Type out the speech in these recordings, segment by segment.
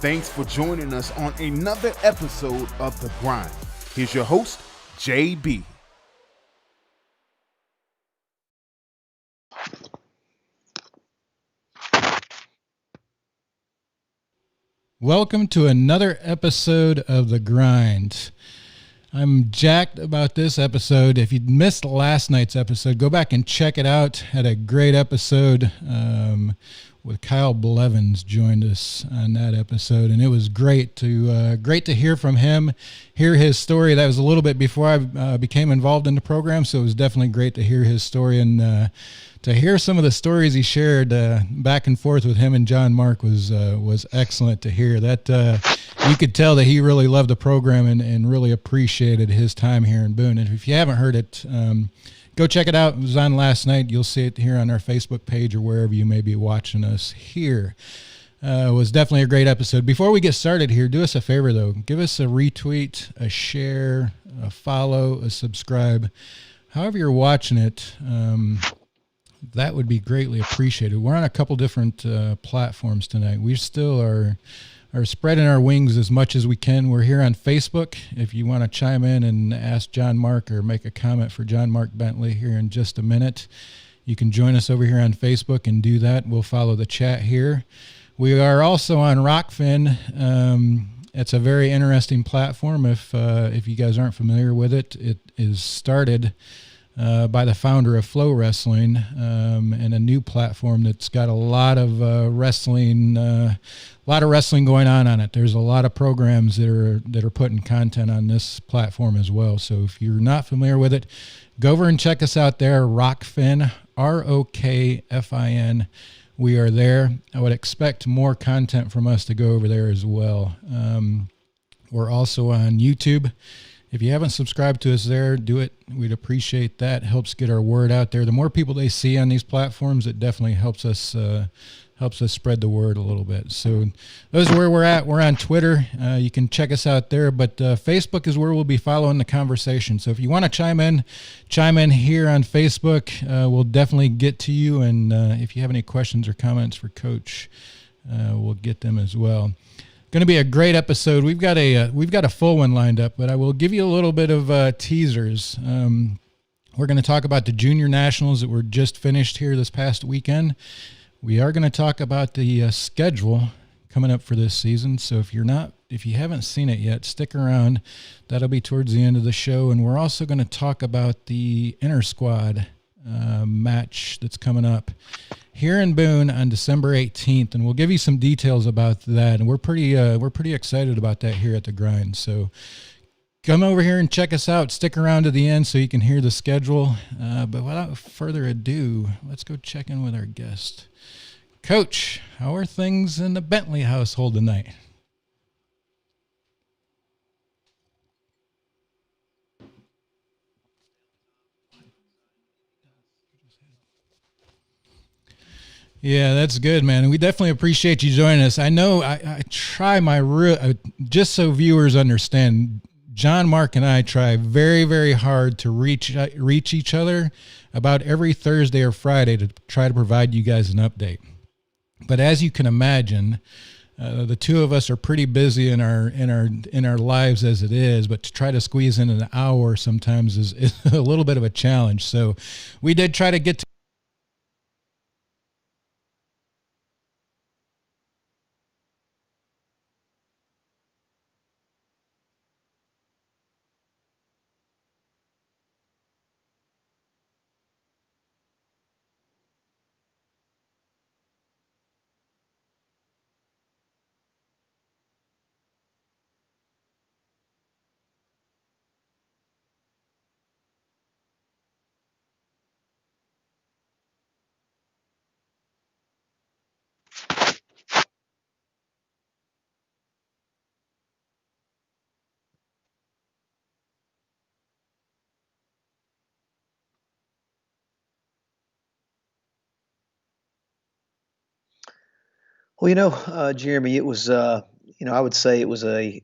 Thanks for joining us on another episode of The Grind. Here's your host, JB. Welcome to another episode of The Grind. I'm jacked about this episode. If you missed last night's episode, go back and check it out. Had a great episode with Kyle Blevins joined us on that episode, and it was great to hear from him, hear his story. That was a little bit before I became involved in the program, so it was definitely great to hear his story and to hear some of the stories he shared back and forth with him and JohnMark was excellent to hear. That you could tell that he really loved the program and really appreciated his time here in Boone. And if you haven't heard it, go check it out. It was on last night. You'll see it here on our Facebook page or wherever you may be watching us here. It was definitely a great episode. Before we get started here, do us a favor, though. Give us a retweet, a share, a follow, a subscribe. However you're watching it, that would be greatly appreciated. We're on a couple different platforms tonight. We still are spreading our wings as much as we can. We're here on Facebook. If you want to chime in and ask JohnMark or make a comment for JohnMark Bentley here in just a minute, you can join us over here on Facebook and do that. We'll follow the chat here. We are also on Rockfin. It's a very interesting platform. If you guys aren't familiar with it, it is started by the founder of Flow Wrestling, and a new platform that's got a lot of wrestling going on it. There's a lot of programs that are putting content on this platform as well. So if you're not familiar with it, go over and check us out there. Rockfin, ROKFIN. We are there. I would expect more content from us to go over there as well. We're also on YouTube. If you haven't subscribed to us there, do it. We'd appreciate that. It helps get our word out there. The more people they see on these platforms, it definitely helps us spread the word a little bit. So those are where we're at. We're on Twitter. You can check us out there, but Facebook is where we'll be following the conversation. So if you want to chime in here on Facebook. We'll definitely get to you. And if you have any questions or comments for Coach, we'll get them as well. Going to be a great episode. We've got a full one lined up, but I will give you a little bit of teasers. We're going to talk about the Junior Nationals that were just finished here this past weekend. We are going to talk about the schedule coming up for this season. So if you haven't seen it yet, stick around. That'll be towards the end of the show. And we're also going to talk about the inter squad match that's coming up here in Boone on December 18th, and we'll give you some details about that. And we're pretty excited about that here at The Grind. So come over here and check us out. Stick around to the end so you can hear the schedule. But without further ado, let's go check in with our guest. Coach, how are things in the Bentley household tonight? Yeah, that's good, man. And we definitely appreciate you joining us. I know I try just so viewers understand, JohnMark and I try very, very hard to reach each other about every Thursday or Friday to try to provide you guys an update. But as you can imagine, the two of us are pretty busy in our lives as it is, but to try to squeeze in an hour sometimes is a little bit of a challenge. So we did try to get to Well, Jeremy, it was, I would say it was a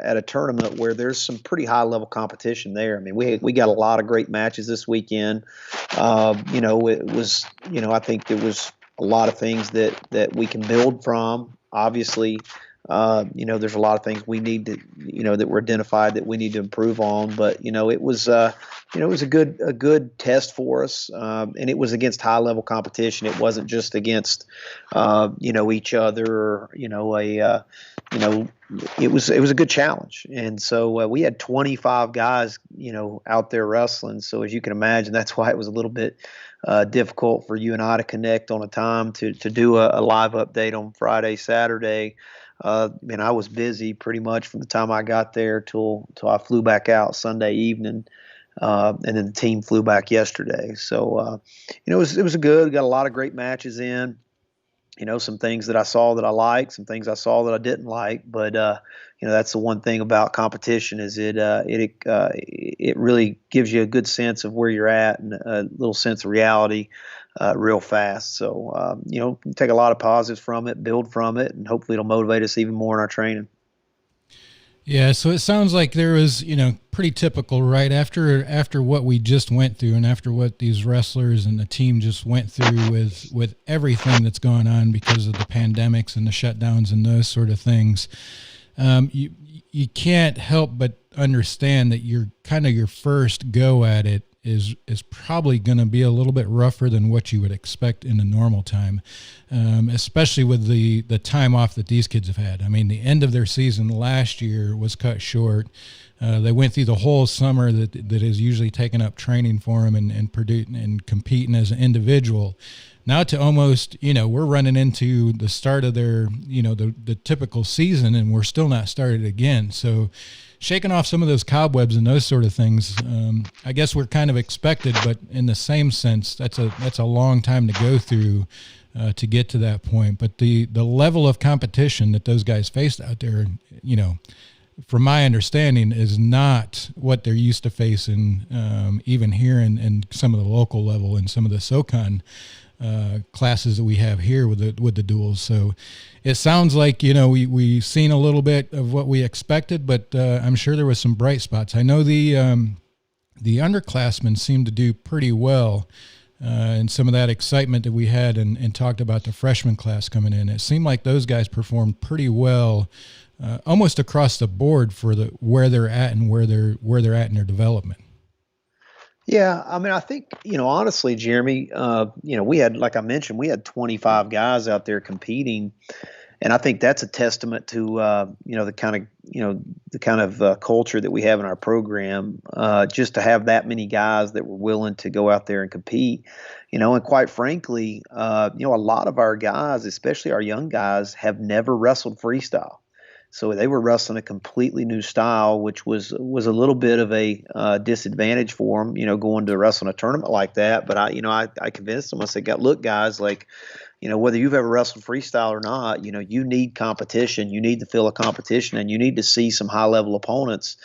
at a tournament where there's some pretty high level competition there. I mean, we got a lot of great matches this weekend. It was, I think there was a lot of things that we can build from. Obviously, there's a lot of things we need to, that were identified that we need to improve on. But it was a good test for us, and it was against high level competition. It wasn't just against, each other, or, it was a good challenge. And so we had 25 guys, out there wrestling. So as you can imagine, that's why it was a little bit difficult for you and I to connect on a time to do a live update on Friday, Saturday. And I was busy pretty much from the time I got there till I flew back out Sunday evening. And then the team flew back yesterday. So, it was got a lot of great matches in. Some things that I saw that I liked, some things I saw that I didn't like. But that's the one thing about competition is it really gives you a good sense of where you're at and a little sense of reality real fast. So take a lot of positives from it, build from it, and hopefully it'll motivate us even more in our training. Yeah, so it sounds like there was, pretty typical right after what we just went through and after what these wrestlers and the team just went through with everything that's going on because of the pandemics and the shutdowns and those sort of things. You can't help but understand that your first go at it is probably going to be a little bit rougher than what you would expect in a normal time, especially with the time off that these kids have had. I mean, the end of their season last year was cut short. They went through the whole summer that is usually taking up training for them and producing and competing as an individual. Now to almost, we're running into the start of their, the typical season, and we're still not started again. So shaking off some of those cobwebs and those sort of things, I guess we're kind of expected, but in the same sense, that's a long time to go through to get to that point. But the level of competition that those guys faced out there, from my understanding, is not what they're used to facing, even here in some of the local level and some of the SoCon classes that we have here with the duels. So it sounds like, we've seen a little bit of what we expected, but I'm sure there was some bright spots. I know the underclassmen seemed to do pretty well, and some of that excitement that we had and talked about the freshman class coming in. It seemed like those guys performed pretty well, almost across the board for where they're at and where they're at in their development. Yeah, I mean, I think, honestly, Jeremy, we had, like I mentioned, we had 25 guys out there competing, and I think that's a testament to, the kind of culture that we have in our program, just to have that many guys that were willing to go out there and compete, and quite frankly, a lot of our guys, especially our young guys, have never wrestled freestyle. So they were wrestling a completely new style, which was a little bit of a disadvantage for them, going to wrestle in a tournament like that. But I convinced them. I said, "Look, guys, whether you've ever wrestled freestyle or not, you need competition. You need to feel a competition, and you need to see some high level opponents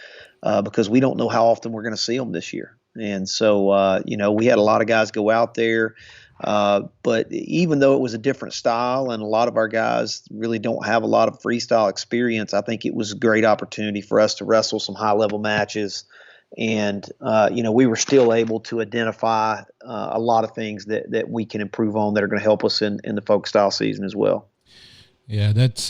because we don't know how often we're going to see them this year." And so, we had a lot of guys go out there. But even though it was a different style and a lot of our guys really don't have a lot of freestyle experience, I think it was a great opportunity for us to wrestle some high level matches. And, we were still able to identify a lot of things that we can improve on that are going to help us in the folk style season as well. Yeah, that's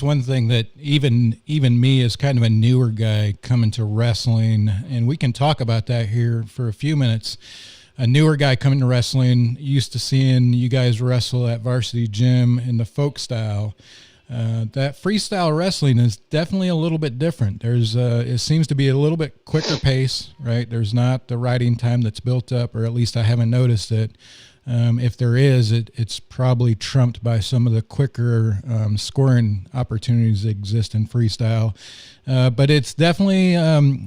one thing that even me as kind of a newer guy coming to wrestling, and we can talk about that here for a few minutes. A newer guy coming to wrestling, used to seeing you guys wrestle at Varsity Gym in the folk style. That freestyle wrestling is definitely a little bit different. It seems to be a little bit quicker pace, right? There's not the riding time that's built up, or at least I haven't noticed it. If there is, it's probably trumped by some of the quicker scoring opportunities that exist in freestyle. But it's definitely,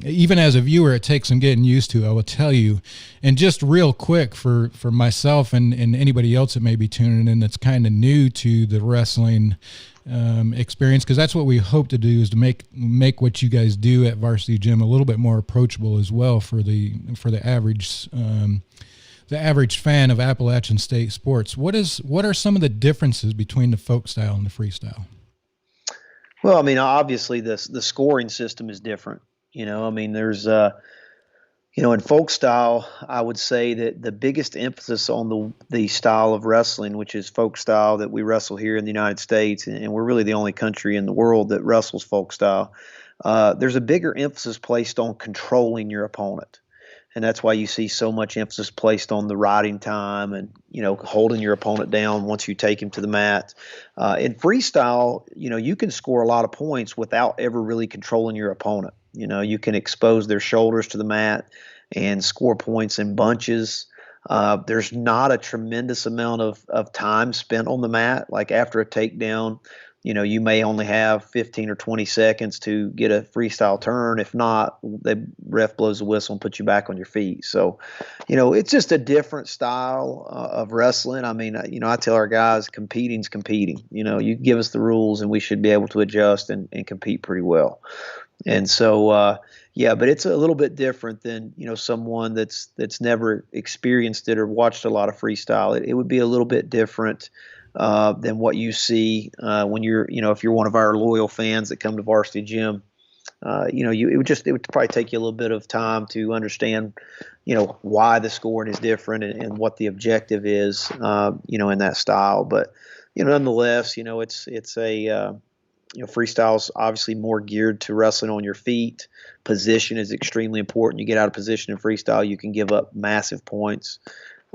even as a viewer, it takes some getting used to, I will tell you. And just real quick for myself and anybody else that may be tuning in that's kind of new to the wrestling experience, because that's what we hope to do, is to make what you guys do at Varsity Gym a little bit more approachable as well for the average the average fan of Appalachian State sports. What are some of the differences between the folk style and the freestyle? Well, I mean, obviously the scoring system is different. I mean, there's in folk style, I would say that the biggest emphasis on the style of wrestling, which is folk style that we wrestle here in the United States, and we're really the only country in the world that wrestles folk style. There's a bigger emphasis placed on controlling your opponent. And that's why you see so much emphasis placed on the riding time and, holding your opponent down once you take him to the mat. In freestyle, you can score a lot of points without ever really controlling your opponent. You can expose their shoulders to the mat and score points in bunches. There's not a tremendous amount of time spent on the mat. Like after a takedown, you may only have 15 or 20 seconds to get a freestyle turn. If not, the ref blows the whistle and puts you back on your feet. So, it's just a different style of wrestling. I mean, I tell our guys competing's competing. You give us the rules and we should be able to adjust and compete pretty well. And so, yeah, but it's a little bit different than, someone that's never experienced it or watched a lot of freestyle. It would be a little bit different than what you see when you're, if you're one of our loyal fans that come to Varsity Gym. It would probably take you a little bit of time to understand, why the scoring is different and what the objective is, in that style. But, nonetheless, it's a freestyle is obviously more geared to wrestling on your feet. Position is extremely important. You get out of position in freestyle, you can give up massive points.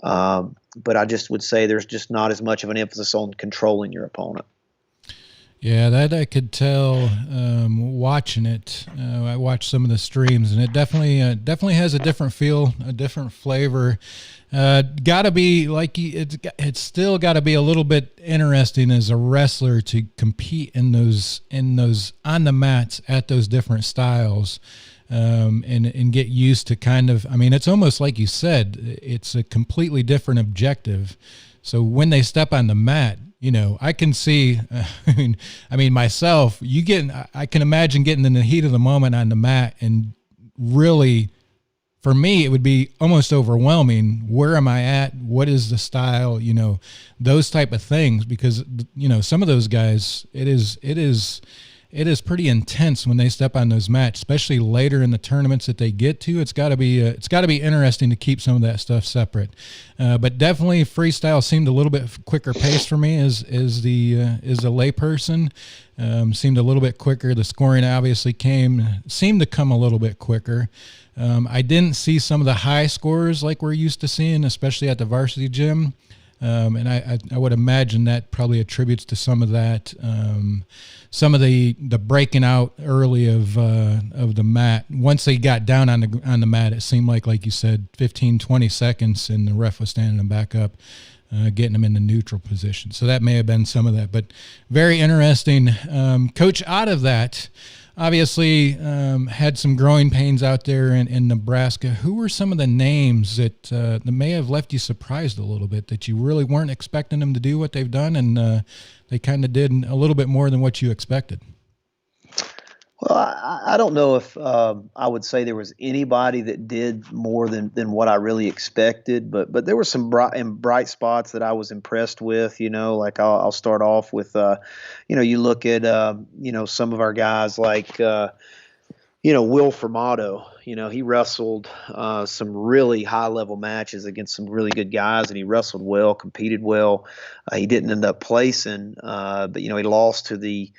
But I just would say there's just not as much of an emphasis on controlling your opponent. Yeah, that I could tell watching it. I watched some of the streams, and it definitely has a different feel, a different flavor. Got to be it's still got to be a little bit interesting as a wrestler to compete in those on the mats at those different styles. And get used to kind of, I mean, it's almost like you said, it's a completely different objective. So when they step on the mat, I can see, I mean, myself, I can imagine getting in the heat of the moment on the mat and really, for me, it would be almost overwhelming. Where am I at? What is the style? Those type of things, because, some of those guys, it is pretty intense when they step on those mats, especially later in the tournaments that they get to. It's got to be interesting to keep some of that stuff separate. But definitely freestyle seemed a little bit quicker pace for me as the layperson. Seemed a little bit quicker. The scoring obviously seemed to come a little bit quicker. I didn't see some of the high scores like we're used to seeing, especially at the Varsity Gym. And I would imagine that probably attributes to some of that, some of the breaking out early of the mat. Once they got down on the mat, it seemed like you said, 15, 20 seconds, and the ref was standing them back up, getting them in the neutral position. So that may have been some of that, but very interesting. Coach, out of that, obviously had some growing pains out there in Nebraska. Who were some of the names that may have left you surprised a little bit, that you really weren't expecting them to do what they've done, and they kind of did a little bit more than what you expected? Well, I don't know if I would say there was anybody that did more than what I really expected, but there were some bright spots that I was impressed with. Like I'll start off with, you look at some of our guys like Will Formato. He wrestled some really high level matches against some really good guys, and he wrestled well, competed well. He didn't end up placing, but he lost to the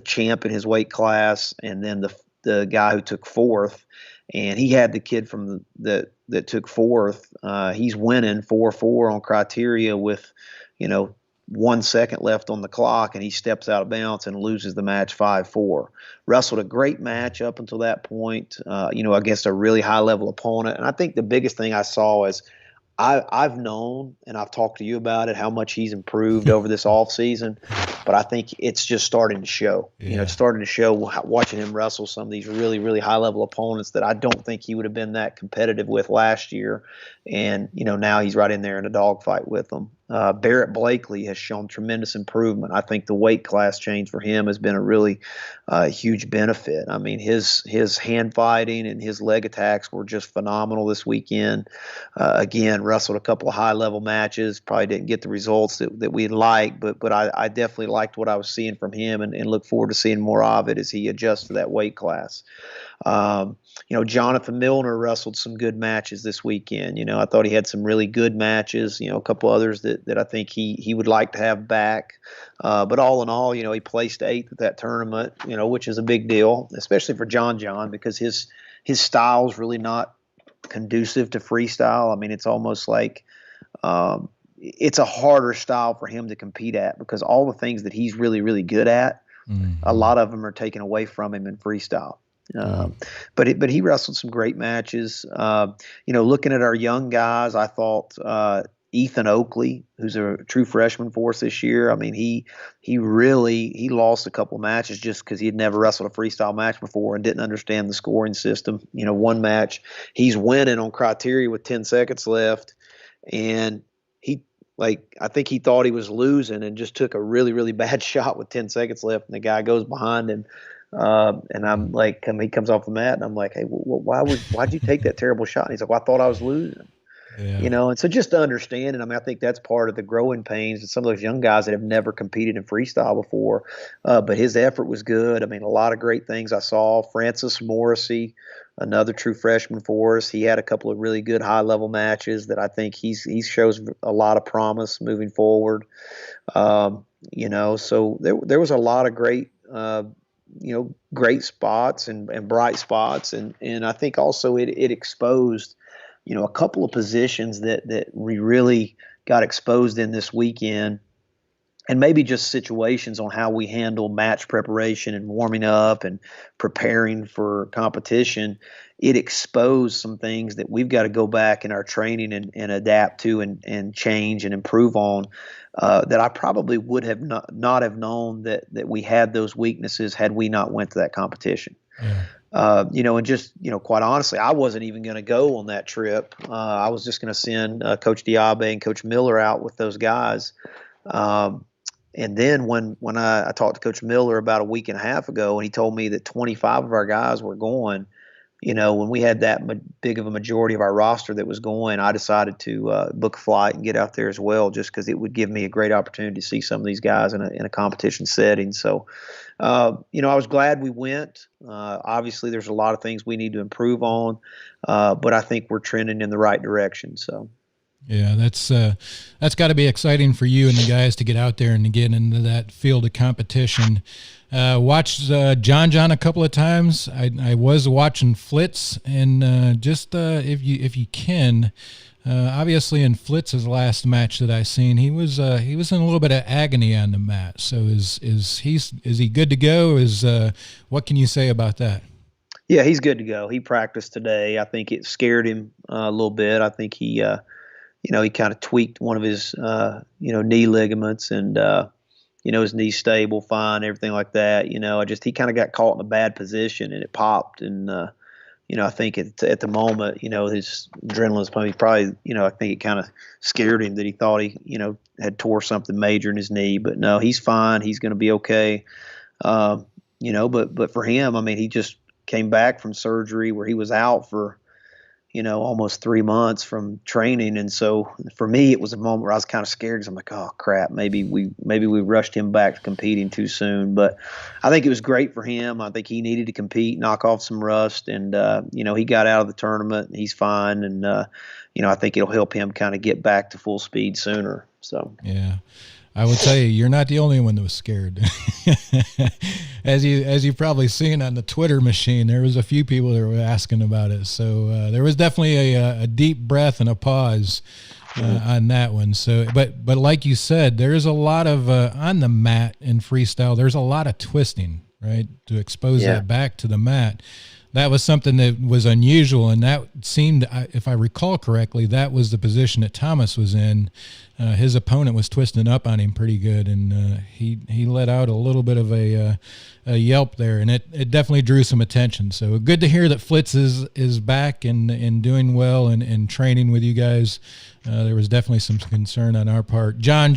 champ in his weight class, and then the guy who took fourth, and he had the kid from that took fourth. He's winning 4-4 on criteria with 1 second left on the clock, and he steps out of bounds and loses the match 5-4. Wrestled a great match up until that point, against a really high level opponent. And I think the biggest thing I saw is I've known, and I've talked to you about it, how much he's improved over this off season, but I think it's just starting to show. Yeah. It's starting to show watching him wrestle some of these really, really high level opponents that I don't think he would have been that competitive with last year. And, now he's right in there in a dogfight with them. Barrett Blakely has shown tremendous improvement. I think the weight class change for him has been a really huge benefit. I mean, his hand fighting and his leg attacks were just phenomenal this weekend. Again, wrestled a couple of high level matches. Probably didn't get the results that we'd like, but I definitely liked what I was seeing from him, and look forward to seeing more of it as he adjusts to that weight class. Jonathan Milner wrestled some good matches this weekend. I thought he had some really good matches. A couple others that I think he would like to have back. But all in all, he placed 8th at that tournament, which is a big deal, especially for John, because his style is really not conducive to freestyle. I mean, it's almost like it's a harder style for him to compete at, because all the things that he's really, really good at, a lot of them are taken away from him in freestyle. But he wrestled some great matches. Looking at our young guys, I thought Ethan Oakley, who's a true freshman for us this year, I mean, he lost a couple matches just because he had never wrestled a freestyle match before and didn't understand the scoring system. One match he's winning on criteria with 10 seconds left, and I think he thought he was losing and just took a really, really bad shot with 10 seconds left, and the guy goes behind him. And I'm like, he comes off the mat, and I'm like, hey, why'd you take that terrible shot? And he's like, well, I thought I was losing. Yeah. And so just to understand, and I think that's part of the growing pains of some of those young guys that have never competed in freestyle before. But his effort was good. I mean, a lot of great things I saw. Francis Morrissey, another true freshman for us, he had a couple of really good high-level matches that I think he shows a lot of promise moving forward. So there was a lot of great great spots and bright spots. And I think also it exposed, a couple of positions that we really got exposed in this weekend, and maybe just situations on how we handle match preparation and warming up and preparing for competition. It exposed some things that we've got to go back in our training and adapt to and change and improve on, that I probably would have not have known that we had those weaknesses had we not went to that competition. Yeah. And just, quite honestly, I wasn't even going to go on that trip. I was just going to send Coach Diabe and Coach Miller out with those guys. And then when I talked to Coach Miller about a week and a half ago, and he told me that 25 of our guys were going, when we had that big of a majority of our roster that was going, I decided to book a flight and get out there as well, just because it would give me a great opportunity to see some of these guys in a competition setting. So, I was glad we went. Obviously, there's a lot of things we need to improve on, but I think we're trending in the right direction. So. Yeah, that's got to be exciting for you and the guys to get out there and to get into that field of competition. Watched John a couple of times. I was watching Flitz, and if you can, obviously in Flitz's last match that I seen, he was in a little bit of agony on the mat. So is he good to go? What can you say about that? Yeah, he's good to go. He practiced today. I think it scared him a little bit. I think he kind of tweaked one of his, knee ligaments, and, his knee's stable, fine, everything like that. He kind of got caught in a bad position and it popped. And, I think at the moment, his adrenaline was probably, I think it kind of scared him that he thought he, had tore something major in his knee. But no, he's fine. He's going to be okay. But for him, I mean, he just came back from surgery where he was out for, almost 3 months from training. And so for me, it was a moment where I was kind of scared, because I'm like, oh crap, maybe we rushed him back to competing too soon. But I think it was great for him. I think he needed to compete, knock off some rust. And, he got out of the tournament. He's fine. And, I think it'll help him kind of get back to full speed sooner. So, yeah. I will tell you, you're not the only one that was scared. As you've probably seen on the Twitter machine, there was a few people that were asking about it. So there was definitely a deep breath and a pause on that one. So, but like you said, there's a lot of on the mat in freestyle. There's a lot of twisting, right, to expose that back to the mat. That was something that was unusual, and that seemed, if I recall correctly, that was the position that Thomas was in. His opponent was twisting up on him pretty good, and he let out a little bit of a yelp there, and it definitely drew some attention. So good to hear that Flitz is back and doing well and training with you guys. There was definitely some concern on our part. John,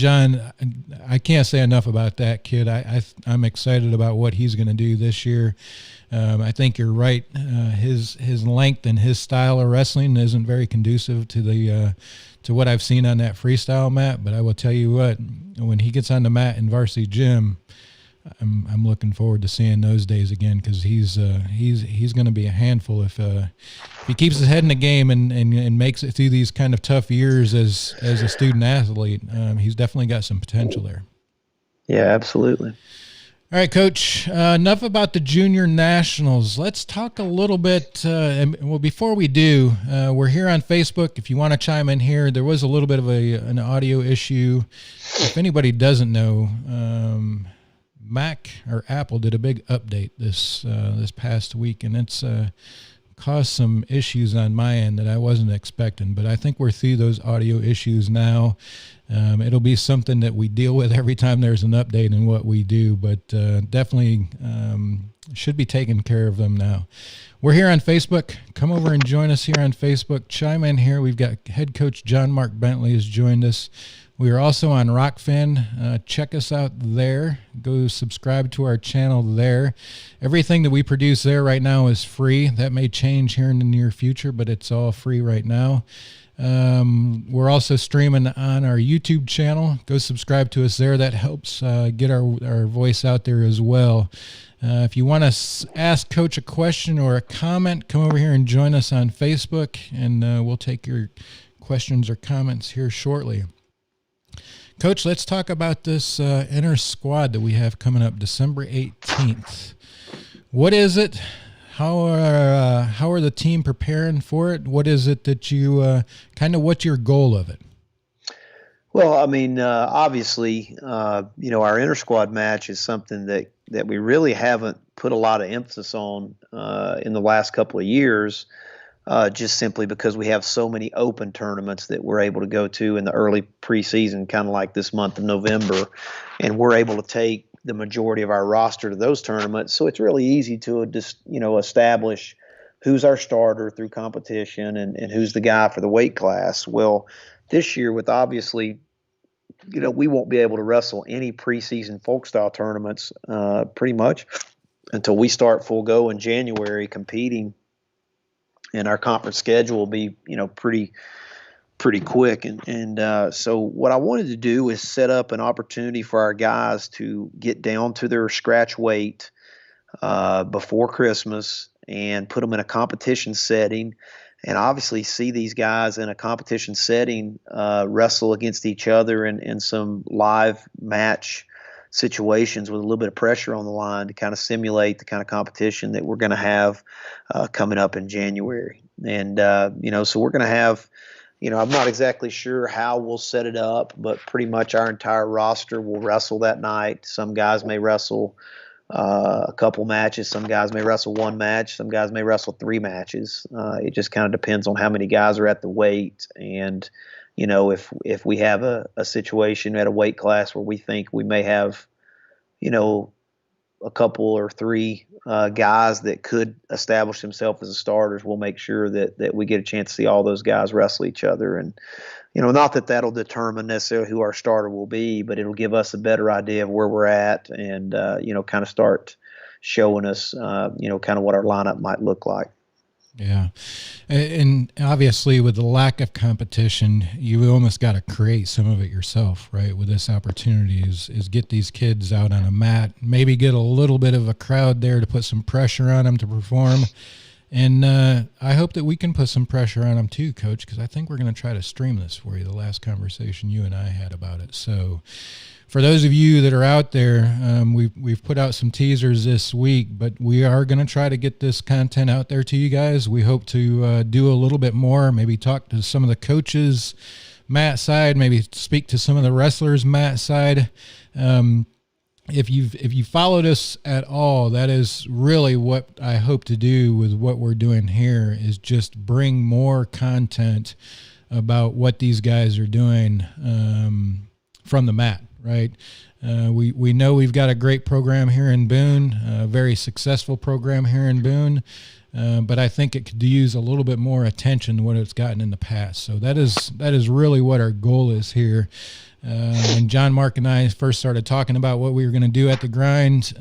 I can't say enough about that kid. I'm excited about what he's going to do this year. I think you're right. His length and his style of wrestling isn't very conducive to what I've seen on that freestyle mat. But I will tell you what, when he gets on the mat in Varsity Gym, I'm looking forward to seeing those days again, because he's going to be a handful if he keeps his head in the game and makes it through these kind of tough years as a student athlete. He's definitely got some potential there. Yeah, absolutely. All right, Coach, enough about the junior nationals. Let's talk a little bit. Well, before we do, we're here on Facebook. If you want to chime in here, there was a little bit of an audio issue. If anybody doesn't know, Mac or Apple did a big update this past week, and it's caused some issues on my end that I wasn't expecting. But I think we're through those audio issues now. It'll be something that we deal with every time there's an update in what we do, but definitely should be taking care of them now. We're here on Facebook. Come over and join us here on Facebook. Chime in here. We've got head coach JohnMark Bentley has joined us. We are also on Rockfin. Check us out there. Go subscribe to our channel there. Everything that we produce there right now is free. That may change here in the near future, but it's all free right now. We're also streaming on our YouTube channel. Go subscribe to us there. That helps get our voice out there as well. If you want to ask Coach a question or a comment, come over here and join us on Facebook, and we'll take your questions or comments here shortly. Coach, let's talk about this inner squad that we have coming up December 18th. What is it? How are the team preparing for it? What is it that you what's your goal of it? Well, I mean, obviously, our inter squad match is something that we really haven't put a lot of emphasis on in the last couple of years, just simply because we have so many open tournaments that we're able to go to in the early preseason, kind of like this month of November, and we're able to take the majority of our roster to those tournaments. So it's really easy to just, establish who's our starter through competition and who's the guy for the weight class. Well, this year with obviously, we won't be able to wrestle any preseason folk style tournaments pretty much until we start full go in January competing, and our conference schedule will be, pretty quick. And so what I wanted to do is set up an opportunity for our guys to get down to their scratch weight before Christmas and put them in a competition setting, and obviously see these guys in a competition setting wrestle against each other in some live match situations with a little bit of pressure on the line to kind of simulate the kind of competition that we're going to have coming up in January. And, so we're going to have, I'm not exactly sure how we'll set it up, but pretty much our entire roster will wrestle that night. Some guys may wrestle a couple matches. Some guys may wrestle one match. Some guys may wrestle 3 matches. It just kind of depends on how many guys are at the weight. And, if we have a situation at a weight class where we think we may have, a couple or 3 guys that could establish themselves as starters, we'll make sure that we get a chance to see all those guys wrestle each other. And, not that that'll determine necessarily who our starter will be, but it'll give us a better idea of where we're at and, kind of start showing us, kind of what our lineup might look like. Yeah. And obviously with the lack of competition, you almost got to create some of it yourself, right? With this opportunity is get these kids out on a mat, maybe get a little bit of a crowd there to put some pressure on them to perform. And I hope that we can put some pressure on them too, Coach, because I think we're going to try to stream this for you, the last conversation you and I had about it. So for those of you that are out there, we've put out some teasers this week, but we are going to try to get this content out there to you guys. We hope to do a little bit more, maybe talk to some of the coaches, Matt side, maybe speak to some of the wrestlers, Matt side. If you followed us at all, that is really what I hope to do with what we're doing here, is just bring more content about what these guys are doing from the mat. Right. We know we've got a great program here in Boone, a very successful program here in Boone, but I think it could use a little bit more attention than what it's gotten in the past. So that is really what our goal is here. When JohnMark and I first started talking about what we were going to do at the grind,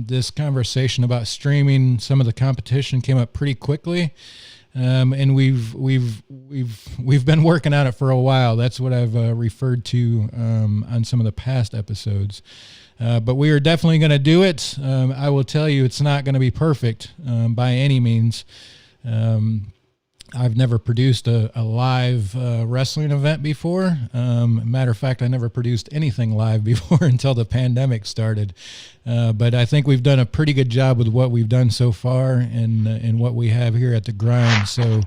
this conversation about streaming some of the competition came up pretty quickly. And we've been working on it for a while. That's what I've referred to on some of the past episodes. But we are definitely going to do it. I will tell you, it's not going to be perfect by any means. I've never produced a live wrestling event before. Matter of fact, I never produced anything live before until the pandemic started. But I think we've done a pretty good job with what we've done so far and what we have here at the grind. So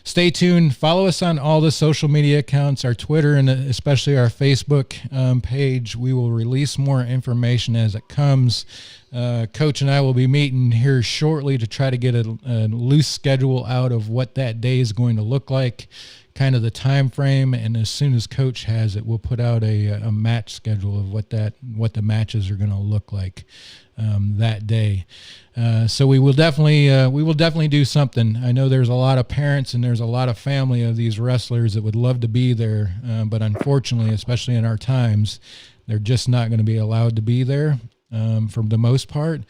stay tuned. Follow us on all the social media accounts, our Twitter, and especially our Facebook page. We will release more information as it comes. Coach and I will be meeting here shortly to try to get a loose schedule out of what that day is going to look like, kind of the time frame, and as soon as Coach has it, we'll put out a match schedule of what the matches are going to look like that day. So we will definitely do something. I know there's a lot of parents and there's a lot of family of these wrestlers that would love to be there, but unfortunately, especially in our times, they're just not going to be allowed to be there. For the most part.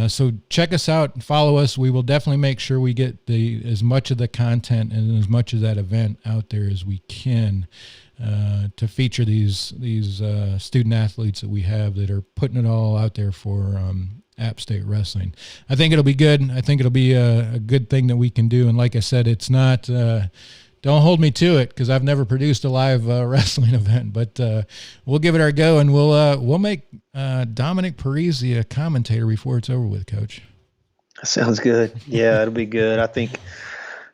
So check us out and follow us. We will definitely make sure we get as much of the content and as much of that event out there as we can to feature these student athletes that we have that are putting it all out there for App State Wrestling. I think it'll be good. I think it'll be a good thing that we can do. And like I said, it's not... don't hold me to it because I've never produced a live wrestling event, but we'll give it our go, and we'll make Dominic Parisi a commentator before it's over with, Coach. Sounds good. Yeah, it'll be good. I think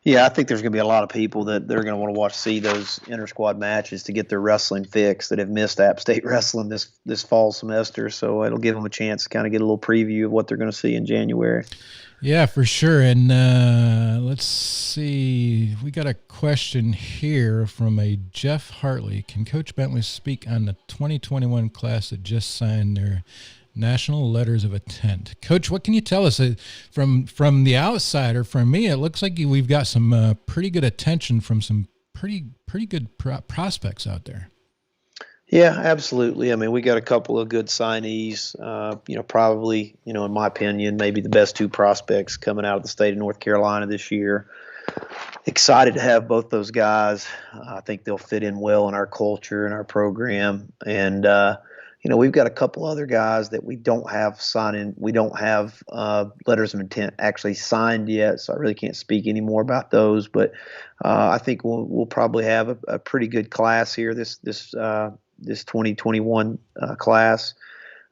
there's going to be a lot of people that they're going to want to see those inter-squad matches to get their wrestling fix that have missed App State Wrestling this fall semester. So it'll give them a chance to kind of get a little preview of what they're going to see in January. Yeah, for sure. And let's see. We got a question here from a Jeff Hartley. Can Coach Bentley speak on the 2021 class that just signed their national letters of intent? Coach, what can you tell us? From the outsider, from me, it looks like we've got some pretty good attention from some pretty good prospects out there. Yeah, absolutely. I mean, we got a couple of good signees, probably, in my opinion, maybe the best two prospects coming out of the state of North Carolina this year. Excited to have both those guys. I think they'll fit in well in our culture and our program. And, we've got a couple other guys that we don't have signing. We don't have letters of intent actually signed yet, so I really can't speak any more about those. But I think we'll probably have a pretty good class here this 2021 class.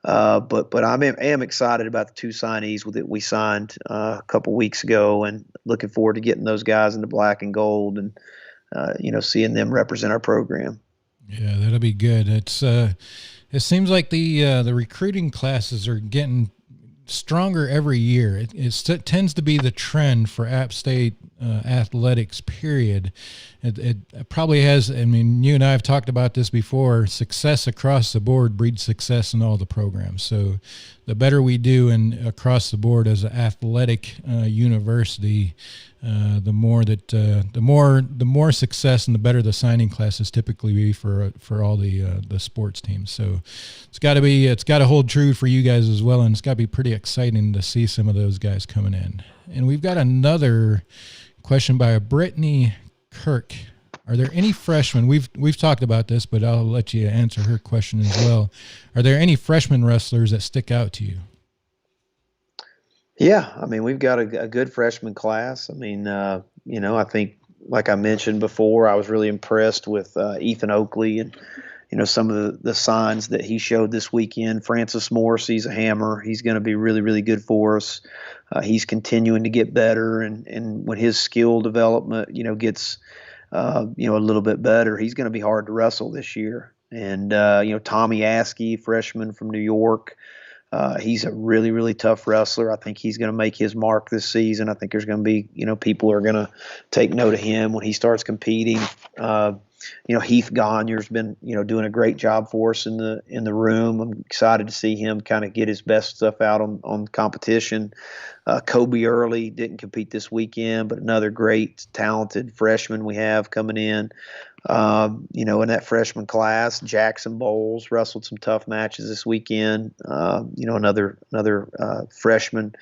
But I am excited about the two signees that we signed a couple weeks ago, and looking forward to getting those guys in the black and gold and seeing them represent our program. Yeah, that'll be good. It seems like the recruiting classes are getting stronger every year. It tends to be the trend for App State athletics, period. It probably has. I mean, you and I have talked about this before. Success across the board breeds success in all the programs. So the better we do across the board as an athletic university, the more success and the better the signing classes typically be for all the sports teams. So it's got to hold true for you guys as well, and it's got to be pretty exciting to see some of those guys coming in. And we've got another question by Brittany Kirk. Are there any freshmen? We've talked about this, but I'll let you answer her question as well. Are there any freshman wrestlers that stick out to you? Yeah, I mean, we've got a good freshman class. I mean, I think, like I mentioned before, I was really impressed with Ethan Oakley and, some of the signs that he showed this weekend. Francis Morse, he's a hammer. He's going to be really, really good for us. He's continuing to get better, and when his skill development, gets, a little bit better, he's going to be hard to wrestle this year. And, Tommy Askey, freshman from New York, he's a really, really tough wrestler. I think he's going to make his mark this season. I think there's going to be, people are going to take note of him when he starts competing. Heath Gagner's been, doing a great job for us in the room. I'm excited to see him kind of get his best stuff out on competition. Kobe Early didn't compete this weekend, but another great, talented freshman we have coming in. In that freshman class, Jackson Bowles wrestled some tough matches this weekend. Another freshman.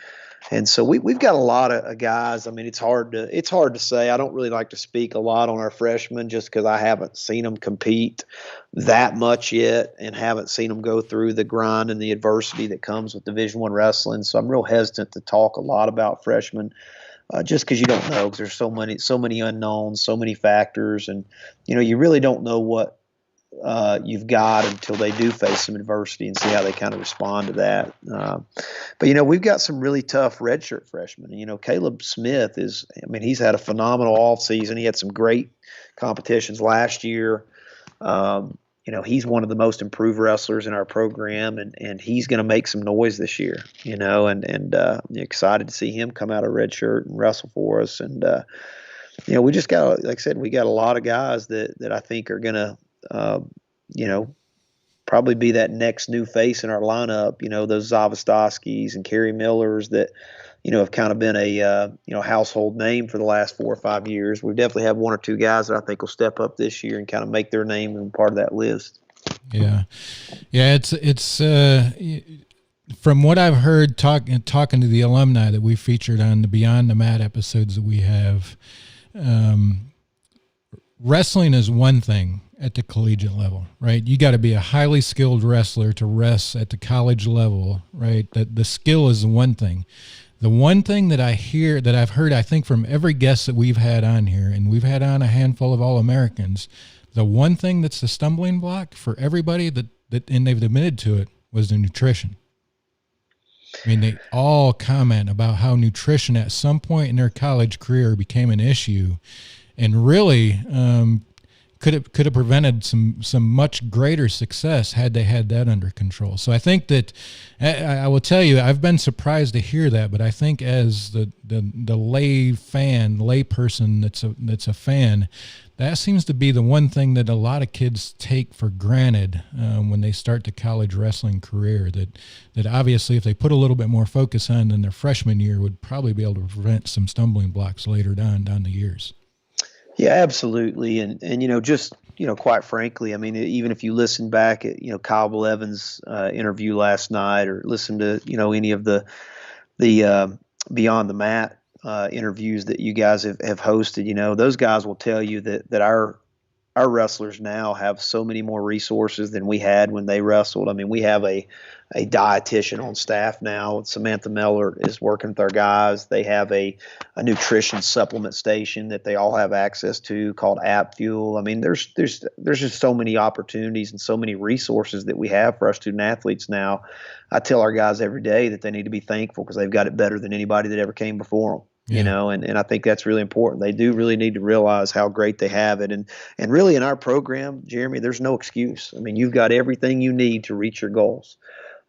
And so we've got a lot of guys. I mean, it's hard to say. I don't really like to speak a lot on our freshmen just because I haven't seen them compete that much yet and haven't seen them go through the grind and the adversity that comes with Division I wrestling. So I'm real hesitant to talk a lot about freshmen just because you don't know, because there's so many unknowns, so many factors, and you really don't know what you've got until they do face some adversity and see how they kind of respond to that. But we've got some really tough redshirt freshmen. Caleb Smith he's had a phenomenal offseason. He had some great competitions last year. He's one of the most improved wrestlers in our program, and he's going to make some noise this year, and excited to see him come out of redshirt and wrestle for us. And, we just got, like I said, we got a lot of guys that I think are going to, probably be that next new face in our lineup, those Zavostoskis and Kerry Millers that, have kind of been a, household name for the last 4 or 5 years. We definitely have one or two guys that I think will step up this year and kind of make their name and part of that list. Yeah. Yeah. It's from what I've heard talking to the alumni that we featured on the Beyond the Mat episodes that we have, wrestling is one thing at the collegiate level, right? You got to be a highly skilled wrestler to wrestle at the college level, right? That the skill is the one thing. The one thing that I've heard, I think from every guest that we've had on here, and we've had on a handful of All-Americans, the one thing that's the stumbling block for everybody that and they've admitted to it, was the nutrition. I mean, they all comment about how nutrition at some point in their college career became an issue, and really could have prevented some much greater success had they had that under control. So I think that I will tell you, I've been surprised to hear that, but I think as the lay person that's a fan, that seems to be the one thing that a lot of kids take for granted when they start the college wrestling career, that obviously if they put a little bit more focus on in their freshman year would probably be able to prevent some stumbling blocks later down the years. Yeah, absolutely. And just, quite frankly, I mean, even if you listen back at, Kyle Evans' interview last night, or listen to, any of the Beyond the Mat interviews that you guys have hosted, those guys will tell you that our wrestlers now have so many more resources than we had when they wrestled. I mean, we have a dietitian on staff now. Samantha Miller is working with our guys. They have a nutrition supplement station that they all have access to called App Fuel. I mean, there's just so many opportunities and so many resources that we have for our student athletes now. I tell our guys every day that they need to be thankful because they've got it better than anybody that ever came before them. Yeah. And I think that's really important. They do really need to realize how great they have it. And really in our program, Jeremy, there's no excuse. I mean, you've got everything you need to reach your goals.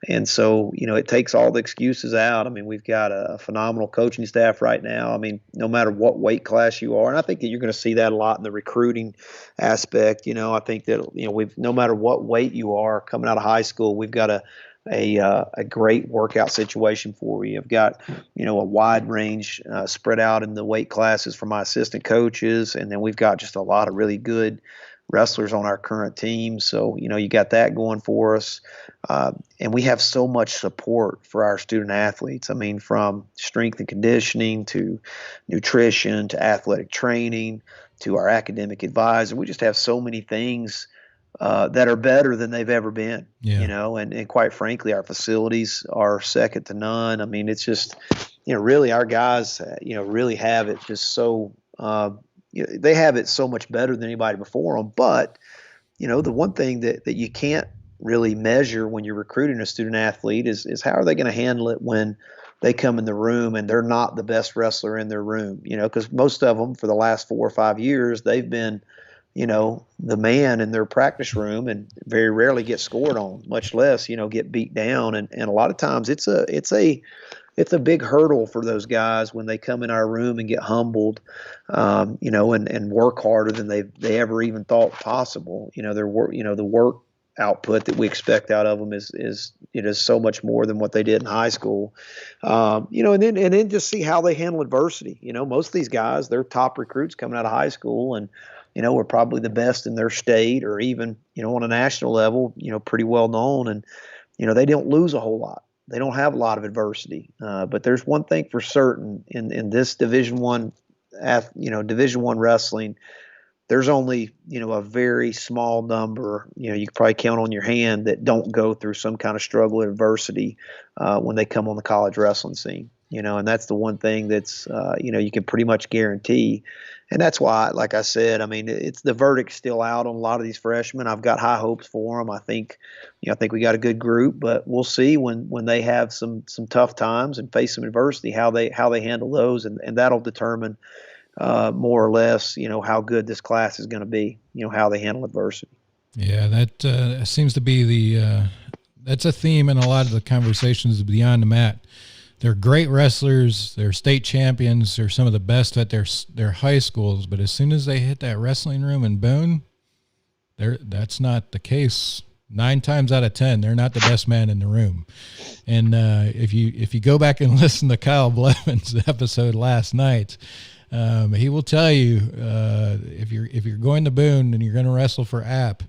And so, it takes all the excuses out. I mean, we've got a phenomenal coaching staff right now. I mean, no matter what weight class you are, and I think that you're going to see that a lot in the recruiting aspect. I think that, no matter what weight you are coming out of high school, we've got a great workout situation for you. I've got, a wide range spread out in the weight classes for my assistant coaches. And then we've got just a lot of really good wrestlers on our current team. So, you got that going for us. And we have so much support for our student athletes. I mean, from strength and conditioning to nutrition to athletic training to our academic advisor. We just have so many things that are better than they've ever been, and quite frankly, our facilities are second to none. I mean, it's just, really our guys, really have it just so, they have it so much better than anybody before them. But, the one thing that you can't really measure when you're recruiting a student athlete is how are they going to handle it when they come in the room and they're not the best wrestler in their room, because most of them for the last 4 or 5 years, they've been, the man in their practice room and very rarely get scored on, much less, get beat down. And a lot of times it's a it's a big hurdle for those guys when they come in our room and get humbled, and work harder than they ever even thought possible. Their work, the work output that we expect out of them is so much more than what they did in high school. And then just see how they handle adversity. Most of these guys, they're top recruits coming out of high school, and we're probably the best in their state, or even on a national level, pretty well known, and they don't lose a whole lot. They don't have a lot of adversity. But there's one thing for certain in this Division One wrestling. There's only, a very small number, you can probably count on your hand, that don't go through some kind of struggle or adversity when they come on the college wrestling scene, and that's the one thing that's, you can pretty much guarantee. And that's why, like I said, I mean, it's the verdict's still out on a lot of these freshmen. I've got high hopes for them. I think we got a good group, but we'll see when they have some tough times and face some adversity, how they handle those, and that'll determine more or less, how good this class is going to be, how they handle adversity. Yeah, that seems to be that's a theme in a lot of the conversations beyond the mat. They're great wrestlers. They're state champions. They're some of the best at their high schools. But as soon as they hit that wrestling room in Boone, that's not the case. 9 times out of 10, they're not the best man in the room. And if you go back and listen to Kyle Blevins' episode last night, he will tell you if you're going to Boone and you're going to wrestle for App,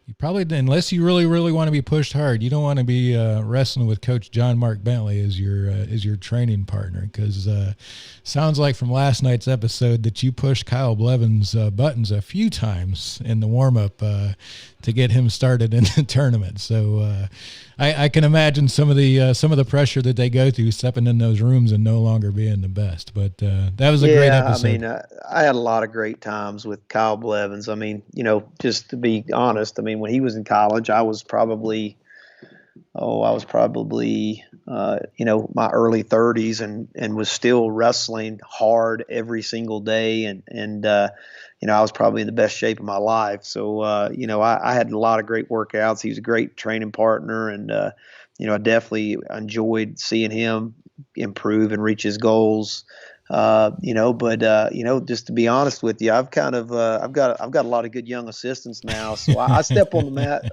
you probably, unless you really, really want to be pushed hard, you don't want to be wrestling with Coach JohnMark Bentley as your training partner, because sounds like from last night's episode that you pushed Kyle Blevins' buttons a few times in the warm-up to get him started in the tournament. So I can imagine some of the pressure that they go through stepping in those rooms and no longer being the best. But that was a great episode. I mean, I had a lot of great times with Kyle Blevins. I mean, just to be honest, I mean, when he was in college, I was probably my early 30s and was still wrestling hard every single day. And I was probably in the best shape of my life. So, I had a lot of great workouts. He was a great training partner. And, I definitely enjoyed seeing him improve and reach his goals. But just to be honest with you, I've got a lot of good young assistants now. So I step on the mat,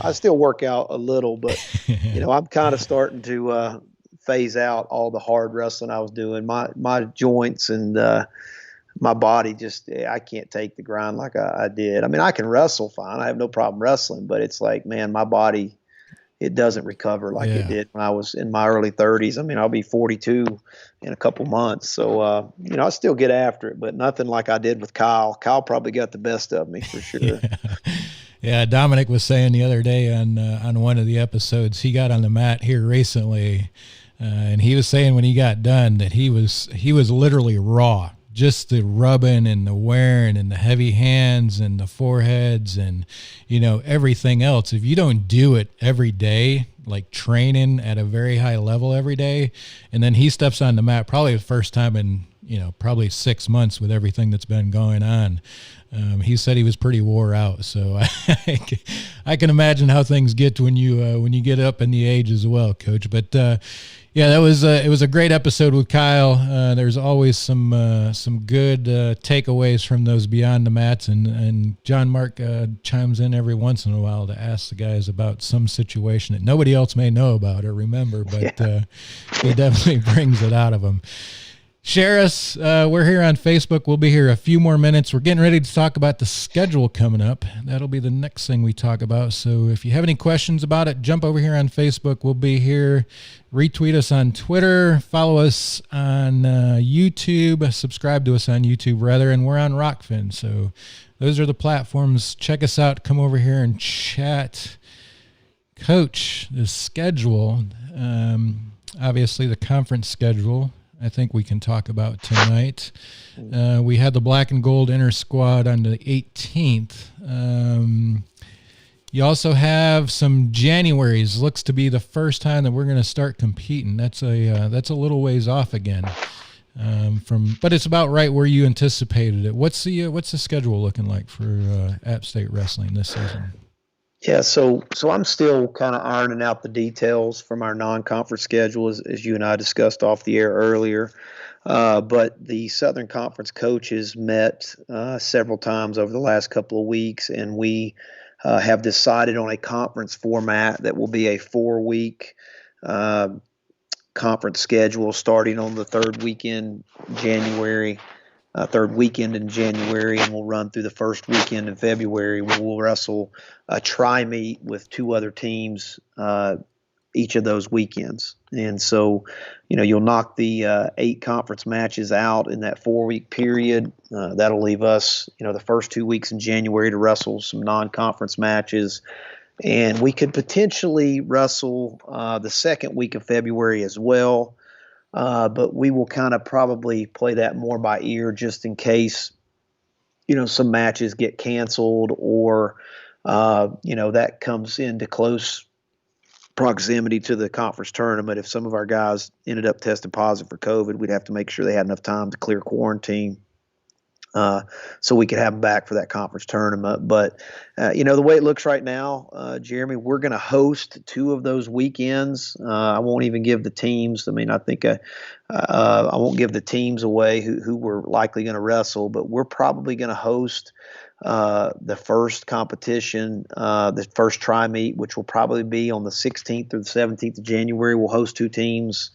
I still work out a little, but, I'm kind of starting to phase out all the hard wrestling I was doing. My joints and my body I can't take the grind like I did. I mean, I can wrestle fine. I have no problem wrestling, but it's like, man, my body, it doesn't recover like it did when I was in my early 30s. I mean, I'll be 42 in a couple months. So, I still get after it, but nothing like I did with Kyle. Kyle probably got the best of me for sure. Yeah. Dominic was saying the other day on one of the episodes, he got on the mat here recently, and he was saying when he got done that he was literally raw. Just the rubbing and the wearing and the heavy hands and the foreheads and, everything else. If you don't do it every day, like training at a very high level every day, and then he steps on the mat probably the first time in, probably 6 months with everything that's been going on. He said he was pretty wore out. So I can imagine how things get when you get up in the age as well, Coach. But, yeah, it was a great episode with Kyle. There's always some good takeaways from those beyond the mats, and JohnMark chimes in every once in a while to ask the guys about some situation that nobody else may know about or remember, but he definitely brings it out of them. Share us. We're here on Facebook. We'll be here a few more minutes. We're getting ready to talk about the schedule coming up. That'll be the next thing we talk about. So if you have any questions about it, jump over here on Facebook. We'll be here. Retweet us on Twitter. Follow us on YouTube. Subscribe to us on YouTube, rather. And we're on Rockfin. So those are the platforms. Check us out. Come over here and chat. Coach, the schedule, obviously the conference schedule, I think we can talk about tonight. We had the Black and Gold Inter Squad on the 18th. You also have some Januaries. Looks to be the first time that we're going to start competing. That's a little ways off again. But it's about right where you anticipated it. What's the schedule looking like for App State Wrestling this season? Yeah, so I'm still kind of ironing out the details from our non-conference schedule, as you and I discussed off the air earlier. But the Southern Conference coaches met several times over the last couple of weeks, and we have decided on a conference format that will be a 4-week conference schedule starting on the third weekend in January, and we'll run through the first weekend in February. We'll wrestle a tri-meet with 2 other teams each of those weekends. And so, you'll knock the 8 conference matches out in that 4-week period. That'll leave us, the first 2 weeks in January to wrestle some non-conference matches. And we could potentially wrestle the second week of February as well. But we will kind of probably play that more by ear just in case, some matches get canceled or, that comes into close proximity to the conference tournament. If some of our guys ended up testing positive for COVID, we'd have to make sure they had enough time to clear quarantine so we could have them back for that conference tournament. But, the way it looks right now, Jeremy, we're going to host 2 of those weekends. I won't even give the teams. I mean, I think I won't give the teams away who we're likely going to wrestle, but we're probably going to host the first competition, the first tri-meet, which will probably be on the 16th or the 17th of January. We'll host 2 teams.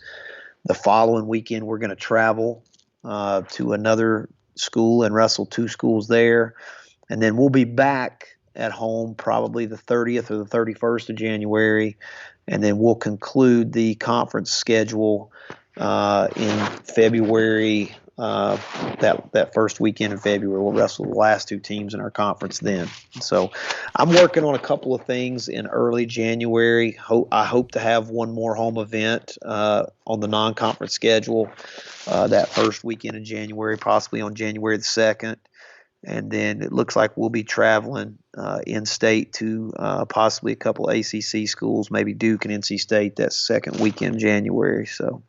The following weekend, we're going to travel to another school and wrestle 2 schools there. And then we'll be back at home probably the 30th or the 31st of January. And then we'll conclude the conference schedule in February. That first weekend in February, we'll wrestle the last 2 teams in our conference then. So I'm working on a couple of things in early January. I hope to have one more home event on the non-conference schedule that first weekend in January, possibly on January the 2nd. And then it looks like we'll be traveling in-state to possibly a couple of ACC schools, maybe Duke and NC State, that second weekend in January. So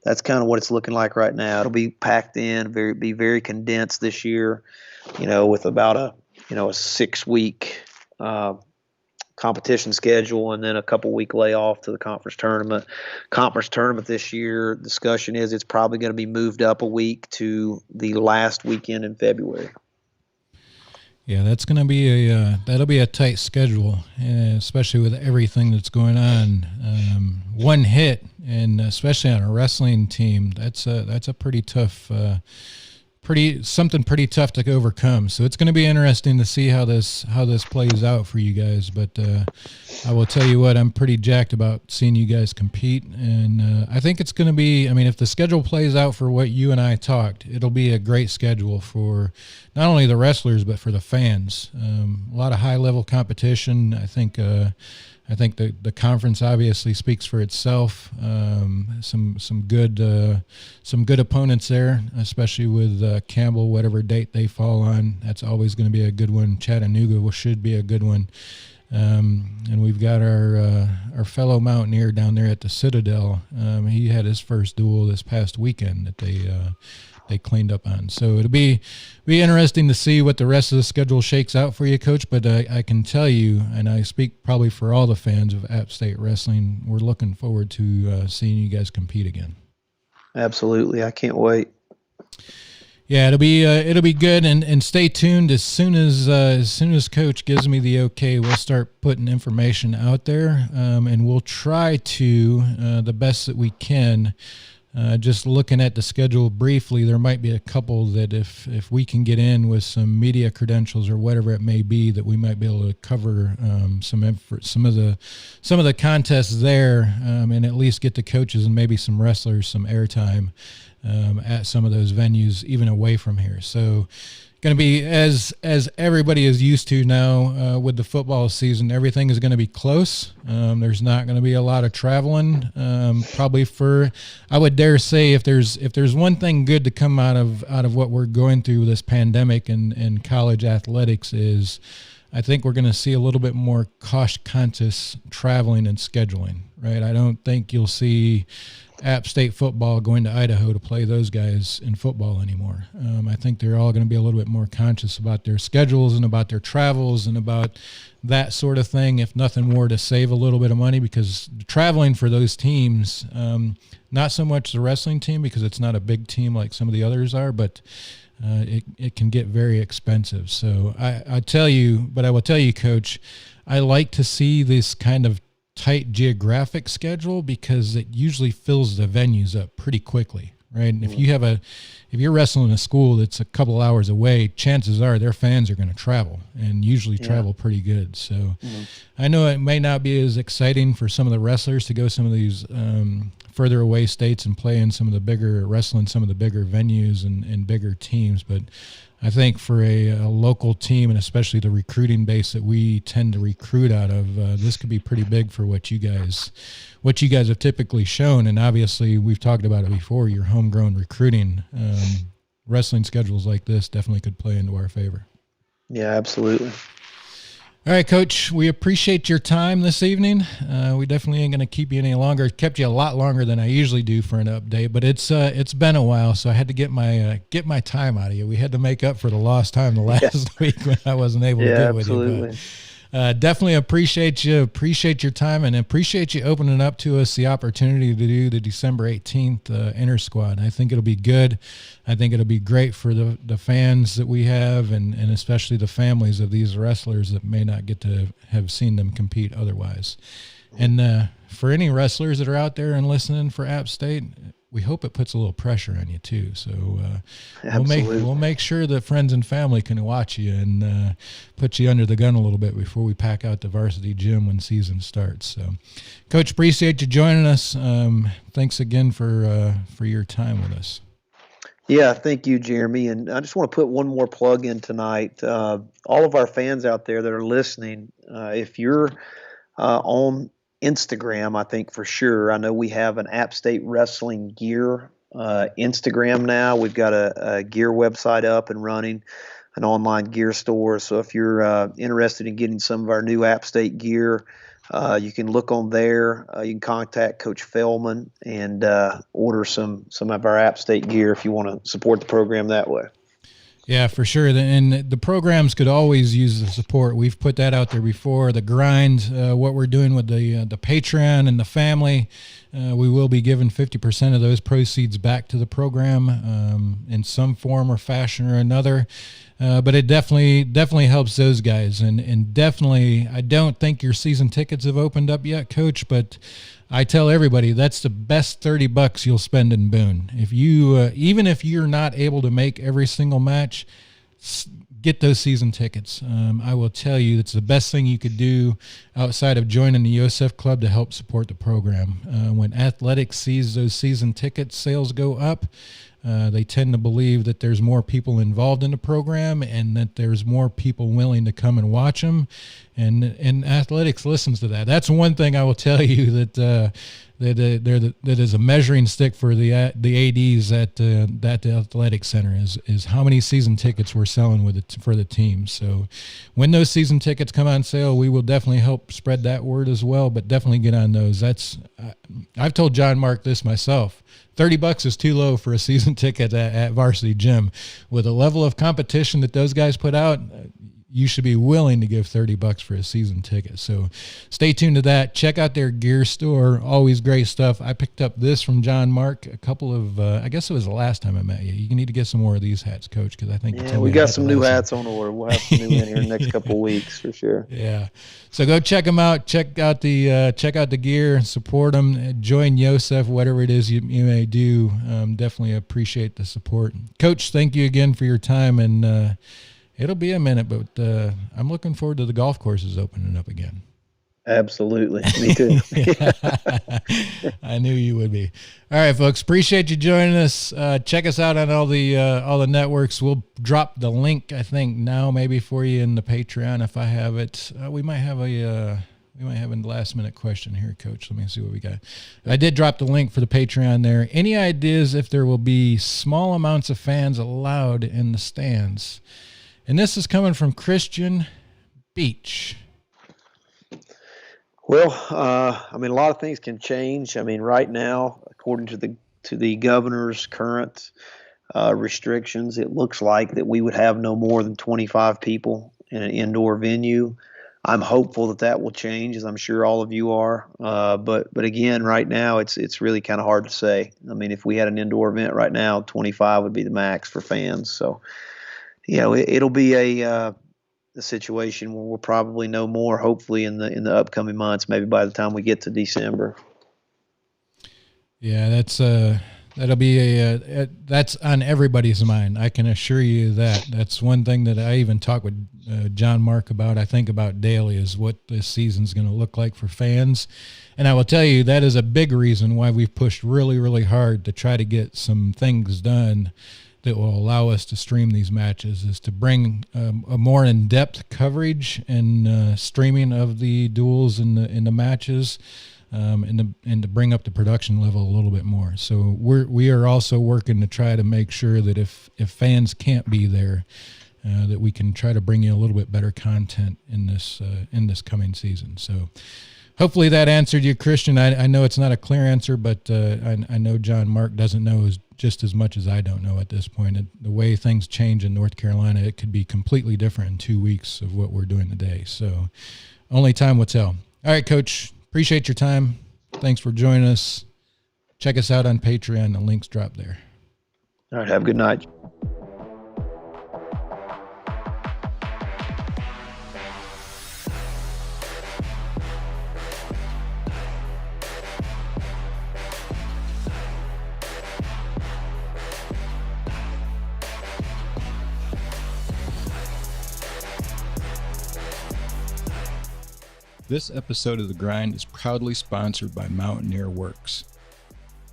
that's kind of what it's looking like right now. It'll be packed in, be very condensed this year, with about a 6-week competition schedule and then a couple-week layoff to the conference tournament. Conference tournament this year, discussion is it's probably going to be moved up a week to the last weekend in February. Yeah, that's going to be that'll be a tight schedule, especially with everything that's going on. One hit, and especially on a wrestling team, that's a pretty tough, pretty tough to overcome. So it's going to be interesting to see how this plays out for you guys. But I will tell you what, I'm pretty jacked about seeing you guys compete, and I think it's going to be. I mean, if the schedule plays out for what you and I talked, it'll be a great schedule for not only the wrestlers but for the fans. A lot of high level competition. I think the conference obviously speaks for itself. Some good opponents there, especially with Campbell, whatever date they fall on. That's always going to be a good one. Chattanooga should be a good one. And we've got our fellow mountaineer down there at the Citadel. He had his first duel this past weekend that they cleaned up on. So it'll be interesting to see what the rest of the schedule shakes out for you, Coach. But I can tell you, and I speak probably for all the fans of App State Wrestling, we're looking forward to seeing you guys compete again. Absolutely, I can't wait. Yeah, it'll be good, and stay tuned. As soon as Coach gives me the okay, we'll start putting information out there, and we'll try to the best that we can. Just looking at the schedule briefly, there might be a couple that if we can get in with some media credentials or whatever it may be, that we might be able to cover some of the contests there, and at least get the coaches and maybe some wrestlers some airtime at some of those venues, even away from here. So going to be, as everybody is used to now with the football season, everything is going to be close. There's not going to be a lot of traveling. Probably I would dare say, if there's one thing good to come out of what we're going through with this pandemic and college athletics is, I think we're going to see a little bit more cost-conscious traveling and scheduling, right? I don't think you'll see App State football going to Idaho to play those guys in football anymore. I think they're all going to be a little bit more conscious about their schedules and about their travels and about that sort of thing, if nothing more to save a little bit of money, because traveling for those teams, not so much the wrestling team because it's not a big team like some of the others are, but it can get very expensive. So I will tell you, Coach, I like to see this kind of tight geographic schedule because it usually fills the venues up pretty quickly, right? And if you're wrestling in a school that's a couple hours away, chances are their fans are going to travel and usually travel pretty good. So I know it may not be as exciting for some of the wrestlers to go some of these further away states and play in some of the bigger venues and bigger teams, but I think for a local team, and especially the recruiting base that we tend to recruit out of, this could be pretty big for what you guys have typically shown. And obviously, we've talked about it before. Your homegrown recruiting, wrestling schedules like this definitely could play into our favor. Yeah, absolutely. All right, Coach, we appreciate your time this evening. We definitely ain't going to keep you any longer. Kept you a lot longer than I usually do for an update, but it's been a while, so I had to get my time out of you. We had to make up for the lost time the last week when I wasn't able to do it with you. But definitely appreciate your time, and appreciate you opening up to us the opportunity to do the December 18th Inter Squad. I think it'll be good. I think it'll be great for the fans that we have, and especially the families of these wrestlers that may not get to have seen them compete otherwise. And for any wrestlers that are out there and listening for App State, we hope it puts a little pressure on you too. So we'll make sure that friends and family can watch you and put you under the gun a little bit before we pack out the varsity gym when season starts. So, Coach, appreciate you joining us. Thanks again for your time with us. Yeah, thank you, Jeremy. And I just want to put one more plug in tonight. All of our fans out there that are listening, if you're on Instagram, I think for sure. I know we have an App State Wrestling Gear Instagram now. We've got a gear website up and running, an online gear store. So if you're interested in getting some of our new App State gear, you can look on there. You can contact Coach Feldman and order some of our App State gear if you want to support the program that way. Yeah, for sure. And the programs could always use the support. We've put that out there before. The grind, what we're doing with the Patreon and the family, we will be giving 50% of those proceeds back to the program in some form or fashion or another. But it definitely helps those guys. And definitely, I don't think your season tickets have opened up yet, Coach, but I tell everybody that's the best $30 you'll spend in Boone. If you, even if you're not able to make every single match, get those season tickets. I will tell you, it's the best thing you could do outside of joining the Yosef Club to help support the program. When athletics sees those season ticket sales go up, they tend to believe that there's more people involved in the program and that there's more people willing to come and watch them. And athletics listens to that. That's one thing I will tell you that is a measuring stick for the ADs at the athletic center is how many season tickets we're selling for the team. So when those season tickets come on sale, we will definitely help spread that word as well. But definitely get on those. I've told JohnMark this myself. $30 is too low for a season ticket at Varsity Gym. With the level of competition that those guys put out, you should be willing to give $30 for a season ticket. So stay tuned to that. Check out their gear store. Always great stuff. I picked up this from JohnMark a couple of, I guess it was the last time I met you. You need to get some more of these hats, Coach, because I think we got some new hats on order. We'll have some new in here in the next couple of weeks for sure. Yeah. So go check them out. Check out the gear. Support them. Join Yosef, whatever it is you may do. Definitely appreciate the support. Coach, thank you again for your time, and it'll be a minute, but I'm looking forward to the golf courses opening up again. Absolutely. Me too. I knew you would be. All right, folks. Appreciate you joining us. Check us out on all the networks. We'll drop the link, I think, now maybe for you in the Patreon if I have it. We might have a last minute question here, Coach. Let me see what we got. I did drop the link for the Patreon there. Any ideas if there will be small amounts of fans allowed in the stands? And this is coming from Christian Beach. Well, a lot of things can change. Right now, according to the governor's current restrictions, it looks like that we would have no more than 25 people in an indoor venue. I'm hopeful that will change, as I'm sure all of you are. But again, right now it's really kind of hard to say. I mean, if we had an indoor event right now, 25 would be the max for fans. So, it'll be a situation where we'll probably know more, hopefully in the upcoming months, maybe by the time we get to December. Yeah, that'll be that's on everybody's mind. I can assure you that. That's one thing that I even talk with JohnMark about. I think about daily is what this season's going to look like for fans, and I will tell you that is a big reason why we've pushed really, really hard to try to get some things done that will allow us to stream these matches. Is to bring a more in-depth coverage and streaming of the duels and the matches. And to bring up the production level a little bit more. So we are also working to try to make sure that if fans can't be there, that we can try to bring you a little bit better content in this coming season. So hopefully that answered you, Christian. I know it's not a clear answer, but I know JohnMark doesn't know just as much as I don't know at this point. The way things change in North Carolina, it could be completely different in 2 weeks of what we're doing today. So only time will tell. All right, Coach. Appreciate your time. Thanks for joining us. Check us out on Patreon. The link's dropped there. All right. Have a good night. This episode of The Grind is proudly sponsored by Mountaineer Works.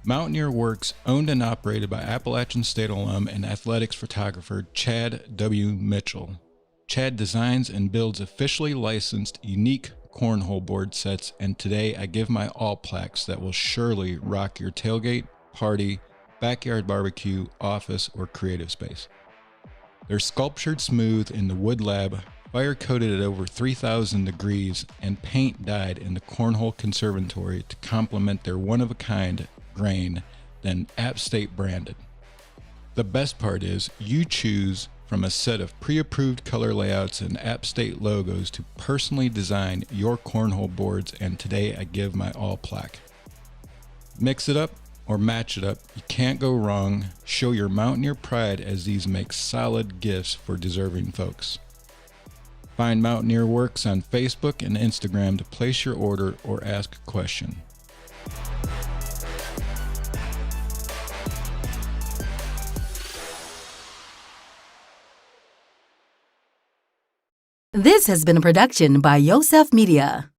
Mountaineer Works, owned and operated by Appalachian State alum and athletics photographer Chad W. Mitchell. Chad designs and builds officially licensed, unique cornhole board sets, and today I give my all plaques that will surely rock your tailgate, party, backyard barbecue, office, or creative space. They're sculptured smooth in the wood lab, fire coated at over 3,000 degrees, and paint dyed in the Cornhole Conservatory to complement their one-of-a-kind grain, then App State branded. The best part is you choose from a set of pre-approved color layouts and App State logos to personally design your cornhole boards, and today I give my all plaque. Mix it up or match it up, you can't go wrong. Show your Mountaineer pride as these make solid gifts for deserving folks. Find Mountaineer Works on Facebook and Instagram to place your order or ask a question. This has been a production by Yosef Media.